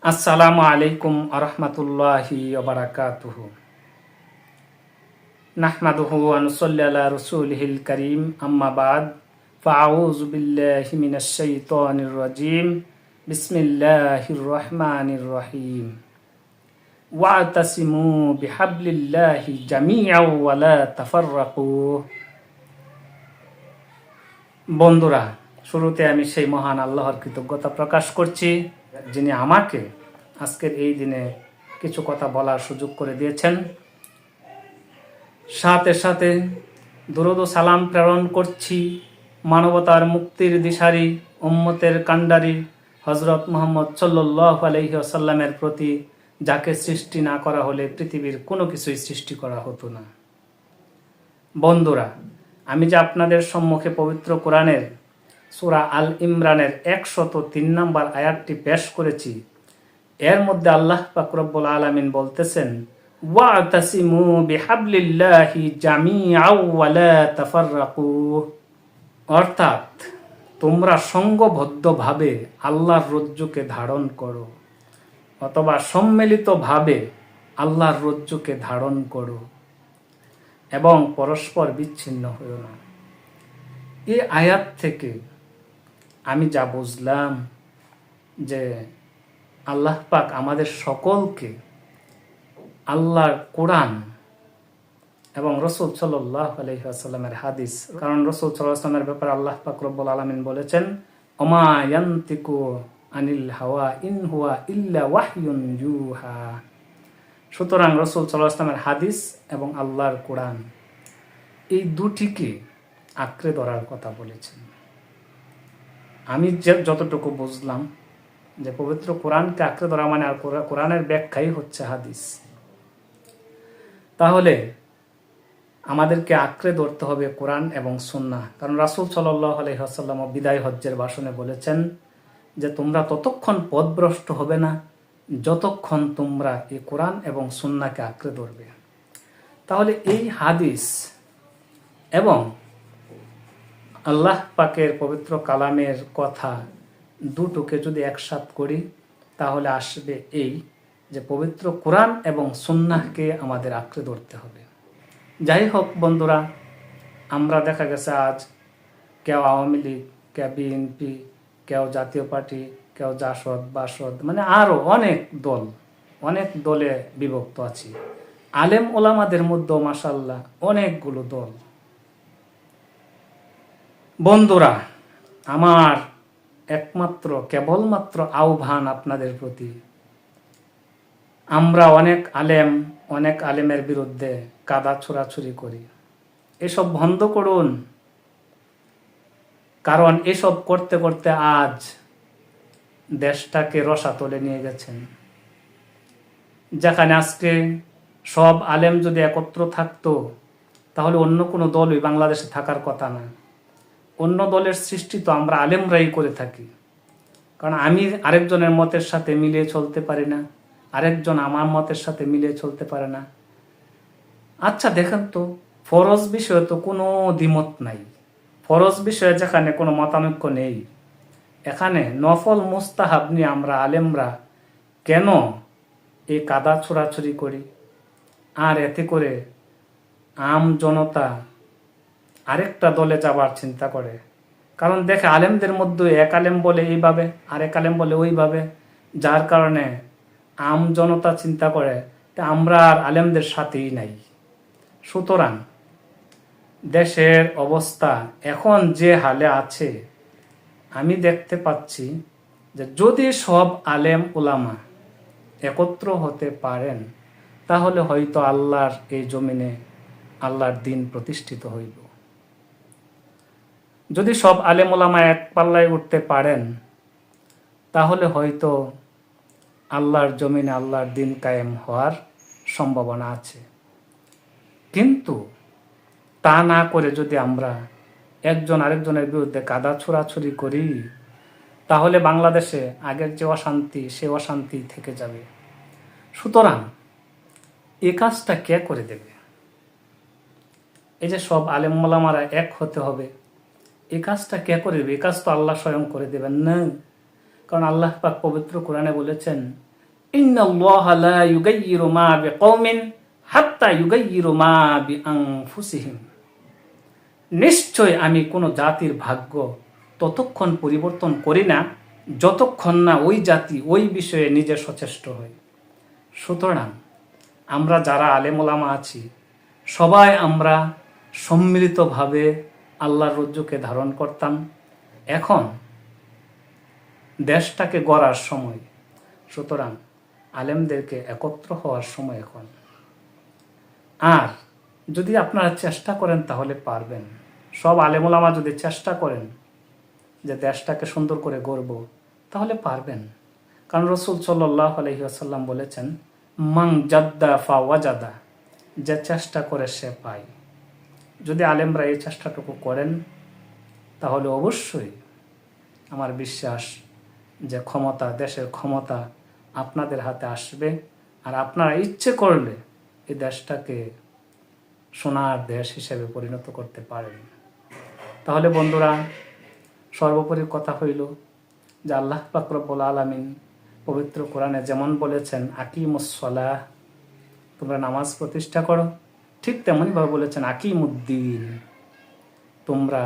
আসসালামু আলাইকুম আরহামাতুল্লাহি ওয়া বারাকাতুহু। নাহমাদুহু ওয়া নুসাল্লি আলা রাসূলিহিল কারীম, আম্মা বাদ, ফাআউযু বিল্লাহি মিনাশ শাইতানির রাজীম। বিসমিল্লাহির রহমানির রহিম। ওয়া'তাসিমু বিহাবলিল্লাহি জামিআন ওয়া লা তাফাররাকু। বন্ধুরা, শুরুতে আমি সেই মহান আল্লাহর কৃতজ্ঞতা প্রকাশ করছি, যিনি আমাকে আজকের এই দিনে কিছু কথা বলার সুযোগ করে দিয়েছেন। সাথে সাথে দুরূদ ও সালাম প্রেরণ করছি মানবতার মুক্তির দিশারি, উম্মতের কাণ্ডারি হযরত মুহাম্মদ সাল্লাল্লাহু আলাইহি ওয়াসাল্লামের প্রতি, যাকে সৃষ্টি না করা হলে পৃথিবীর কোনো কিছুই সৃষ্টি করা হতো না। বন্ধুরা, আমি যে আপনাদের সম্মুখে পবিত্র কোরআনের সূরা আল ইমরানের 103 নম্বর আয়াতটি পেশ করেছি, এর মধ্যে আল্লাহ পাক রব্বুল আলামিন বলতেছেন, ওয়া'তাসিমু বিহাবলিল্লাহি জামিআন ওয়া লা তাফাররাকু। অর্থাৎ তোমরা সংঘবদ্ধভাবে আল্লাহর রজ্জুকে ধারণ করো, অথবা সম্মিলিতভাবে আল্লাহর রজ্জুকে ধারণ করো এবং পরস্পর বিচ্ছিন্ন হইও না। এই আয়াত থেকে আমি যা বুঝলাম যে আল্লাহ পাক আমাদের সকলকে আল্লাহর কোরআন এবং রাসূল সাল্লাল্লাহু আলাইহি ওয়াসাল্লামের হাদিস, কারণ রাসূল সাল্লাল্লাহু আলাইহি ওয়াসাল্লামের ব্যাপারে আল্লাহ পাক রব্বুল আলামিন বলেছেন, ওমা ইয়ানতিকু আনিল হাওয়া ইন হুয়া ইল্লা ওয়াহয়ুন ইউহা। সুতরাং রাসূল সাল্লাল্লাহু আলাইহি ওয়াসাল্লামের হাদিস এবং আল্লাহর কোরআন, এই দুটিকে আঁকড়ে ধরার কথা বলেছেন। আমি যতটুকু বুঝলাম যে পবিত্র কোরআনকে আঁকড়ে ধরা মানে আর কোরআনের ব্যাখ্যাই হচ্ছে হাদিস। তাহলে আমাদেরকে আঁকড়ে ধরতে হবে কোরআন এবং সুন্নাহ, কারণ রাসূল সাল্লাল্লাহু আলাইহি ওয়াসাল্লাম বিদায় হজ্জের ভাষণে বলেছেন যে তোমরা ততক্ষণ পথভ্রষ্ট হবে না যতক্ষণ তোমরা এই কোরআন এবং সুন্নাহকে আঁকড়ে ধরবে। তাহলে এই হাদিস এবং আল্লাহ পাকের পবিত্র কালামের কথা দুটোকে যদি একসাথ করি, তাহলে আসবে এই যে পবিত্র কোরআন এবং সুন্নাহকে আমাদের আঁকড়ে ধরতে হবে। যাই হোক বন্ধুরা, আমরা দেখা গেছে আজ কেউ আওয়ামী লীগ, কেউ বিএনপি, কেউ জাতীয় পার্টি, কেউ জাসদ বাসদ, মানে আরও অনেক দলে বিভক্ত আছি। আলেম ওলামাদের মধ্যেও মাশাআল্লাহ অনেকগুলো দল। বন্ধুরা, আমার কেবলমাত্র আহ্বান আপনাদের প্রতি, আমরা অনেক আলেমের বিরুদ্ধে কাদা ছোড়াছুরি করি, এসব বন্ধ করুন। কারণ এসব করতে করতে আজ দেশটাকে রসাতলে নিয়ে গেছেন, যেখানে আজকে সব আলেম যদি একত্র থাকতো, তাহলে অন্য কোনো দলই বাংলাদেশে থাকার কথা না। অন্য দলের সৃষ্টি তো আমরা আলেমরাই করে থাকি, কারণ আমি আরেকজনের মতের সাথে মিলিয়ে চলতে পারি না, আরেকজন আমার মতের সাথে মিলিয়ে চলতে পারে না। আচ্ছা দেখেন তো, ফরজ বিষয়ে তো কোনো দ্বিমত নাই, ফরজ বিষয়ে যেখানে কোনো মতানৈক্য নেই, এখানে নফল মুস্তাহাব নিয়ে আমরা আলেমরা কেন এই কাদা ছোড়াছুরি করি? আর এতে করে আম জনতা আরেকটা দলে যাবার চিন্তা করে। কারণ দেখে আলেমদের মধ্যে এক আলেম বলে এইভাবে, আরেক আলেম বলে ওইভাবে, যার কারণে আম জনতা চিন্তা করে আমরা আর আলেমদের সাথেই নাই। সুতরাং দেশের অবস্থা এখন যে হালে আছে, আমি দেখতে পাচ্ছি যে যদি সব আলেম উলামা একত্র হতে পারেন, তাহলে হয়তো আল্লাহর এই জমিনে আল্লাহর দ্বীন প্রতিষ্ঠিত হইব। যদি সব আলেম ওলামা এক পাল্লায় উঠতে পারেন, তাহলে হয়তো আল্লাহর জমিনে আল্লাহর দ্বীন কায়েম হওয়ার সম্ভাবনা আছে। কিন্তু তা না করে যদি আমরা একজন আরেকজনের বিরুদ্ধে কাদা ছোড়াছুরি করি, তাহলে বাংলাদেশে আগের যে অশান্তি, সে অশান্তি থেকে যাবে। সুতরাং এই কাজটা কে করে দেবে? এই যে সব আলেম ওলামারা এক হতে হবে, এই কাজটা কে করে দেবে? এই কাজ তো আল্লাহ স্বয়ং করে দেবেন না। কারণ আল্লাহ পাক পবিত্র কোরআনে বলেছেন, ইন্নাল্লাহা লা ইউগাইয়িরু মা বিকওমিন হাত্তা ইউগাইয়িরু মা বিআনফুসিহিম। নিশ্চয় আমি কোনো জাতির ভাগ্য ততক্ষণ পরিবর্তন করি না যতক্ষণ না ওই জাতি ওই বিষয়ে নিজে সচেষ্ট হয়। সুতরাং আমরা যারা আলেম ওলামা আছি সবাই আমরা সম্মিলিতভাবে আল্লাহর রজ্জুকে ধারণ করতাম। এখন দেশটাকে গড়ার সময়, সুতরাং আলেমদেরকে একত্র হওয়ার সময় এখন। আর যদি আপনারা চেষ্টা করেন তাহলে পারবেন। সব আলেম ওলামা যদি চেষ্টা করেন যে দেশটাকে সুন্দর করে গড়ব তাহলে পারবেন। কারণ রাসূল সাল্লাল্লাহু আলাইহি ওয়াসাল্লাম বলেছেন, মান জাদ্দা ফাওয়াজাদা, যে চেষ্টা করে সে পায়। যদি আলেমরা এই চেষ্টাটুকু করেন তাহলে অবশ্যই আমার বিশ্বাস যে ক্ষমতা, দেশের ক্ষমতা আপনাদের হাতে আসবে। আর আপনারা ইচ্ছে করলে এই দেশটাকে সোনার দেশ হিসেবে পরিণত করতে পারেন। তাহলে বন্ধুরা, সর্বোপরি কথা হইল যে আল্লাহ পাক রব্বুল আলামিন পবিত্র কোরআনে যেমন বলেছেন আকিমুস সালাহ, তোমরা নামাজ প্রতিষ্ঠা করো, ঠিক তেমনইভাবে বলেছেন আকিমুদ্দিন, তোমরা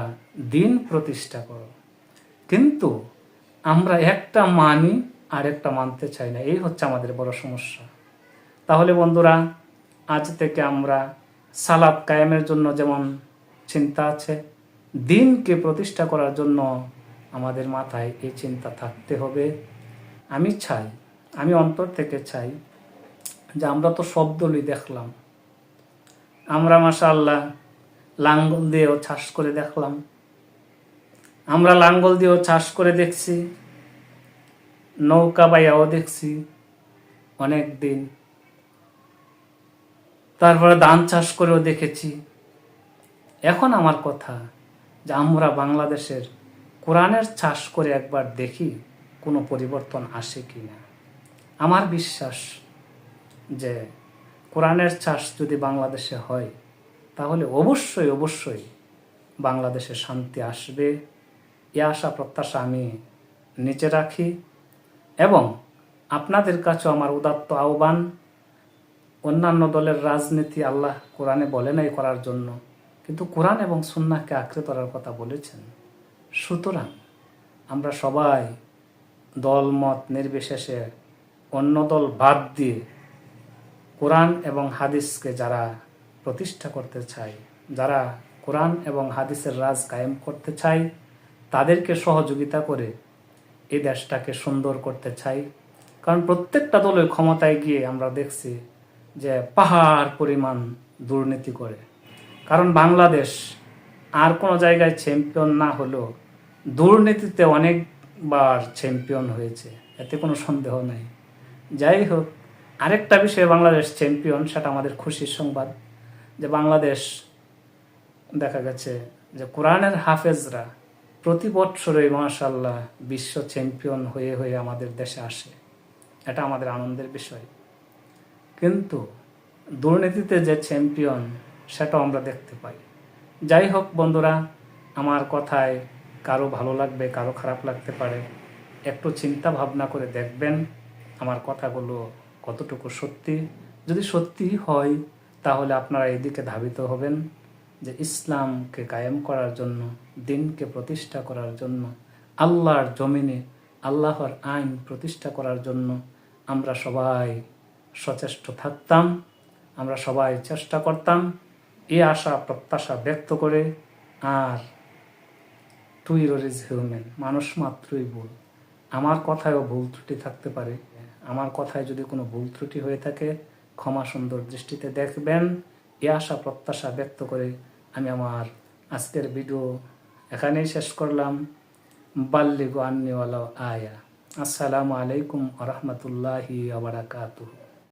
দিন প্রতিষ্ঠা করো। কিন্তু আমরা একটা মানি আর একটা মানতে চাই না, এই হচ্ছে আমাদের বড় সমস্যা। তাহলে বন্ধুরা, আজ থেকে আমরা সালাত কায়েমের জন্য যেমন চিন্তা আছে, দিনকে প্রতিষ্ঠা করার জন্য আমাদের মাথায় এই চিন্তা থাকতে হবে। আমি অন্তর থেকে চাই যে আমরা তো সব দলই দেখলাম, আমরা মাশাআল্লাহ লাঙ্গল দিয়েও চাষ করে দেখলাম, আমরা লাঙ্গল দিয়েও চাষ করে দেখছি, নৌকা বাইয়াও দেখছি অনেক দিন, তারপরে ধান চাষ করেও দেখেছি। এখন আমার কথা যে আমরা বাংলাদেশের কোরআনের চাষ করে একবার দেখি কোনো পরিবর্তন আসে কি না। আমার বিশ্বাস যে কোরআনের চাষ যদি বাংলাদেশে হয় তাহলে অবশ্যই বাংলাদেশে শান্তি আসবে। এ আশা প্রত্যাশা আমি নিচে রাখি এবং আপনাদের কাছেও আমার উদাত্ত আহ্বান, অন্যান্য দলের রাজনীতি আল্লাহ কোরআনে বলে নাই করার জন্য, কিন্তু কোরআন এবং সুন্নাহকে আঁকড়ে ধরার কথা বলেছেন। সুতরাং আমরা সবাই দল মত নির্বিশেষে অন্য দল বাদ দিয়ে কোরআন এবং হাদিসকে যারা প্রতিষ্ঠা করতে চায়, যারা কোরআন এবং হাদিসের রাজ কায়েম করতে চায়, তাদেরকে সহযোগিতা করে এই দেশটাকে সুন্দর করতে চাই। কারণ প্রত্যেকটা দলের ক্ষমতায় গিয়ে আমরা দেখছি যে পাহাড় পরিমাণ দুর্নীতি করে। কারণ বাংলাদেশ আর কোনো জায়গায় চ্যাম্পিয়ন না হলেও দুর্নীতিতে অনেকবার চ্যাম্পিয়ন হয়েছে, এতে কোনো সন্দেহ নেই। যাই হোক, আরেকটা বিষয়ে বাংলাদেশ চ্যাম্পিয়ন, সেটা আমাদের খুশির সংবাদ যে বাংলাদেশ দেখা গেছে যে কোরআনের হাফেজরা প্রতি বছরই মাশাআল্লাহ বিশ্ব চ্যাম্পিয়ন হয়ে আমাদের দেশে আসে। এটা আমাদের আনন্দের বিষয়। কিন্তু দুর্নীতিতে যে চ্যাম্পিয়ন সেটাও আমরা দেখতে পাই। যাই হোক বন্ধুরা, আমার কথায় কারো ভালো লাগবে, কারো খারাপ লাগতে পারে। একটু চিন্তা ভাবনা করে দেখবেন আমার কথাগুলো কতটুকু সত্যি। যদি সত্যি হয় তাহলে আপনারা এদিকে ধাবিত হবেন যে ইসলামকে কায়েম করার জন্য, দিনকে প্রতিষ্ঠা করার জন্য, আল্লাহর জমিনে আল্লাহর আইন প্রতিষ্ঠা করার জন্য আমরা সবাই সচেষ্ট থাকতাম, আমরা সবাই চেষ্টা করতাম। এই আশা প্রত্যাশা ব্যক্ত করে, আর টু ইজ হিউম্যান, মানুষ মাত্রই ভুল। আমার কথায়ও ভুল ত্রুটি থাকতে পারে। আমার কথায় যদি কোনো ভুল ত্রুটি হয়ে থাকে ক্ষমা সুন্দর দৃষ্টিতে দেখবেন। এই আশা প্রত্যাশা ব্যক্ত করে আমি আমার আজকের ভিডিও এখানেই শেষ করলাম। বাল্লিগু আন্নি ওয়ালাউ আয়া। আসসালামু আলাইকুম ওয়া রাহমাতুল্লাহি ওয়া বারাকাতুহু।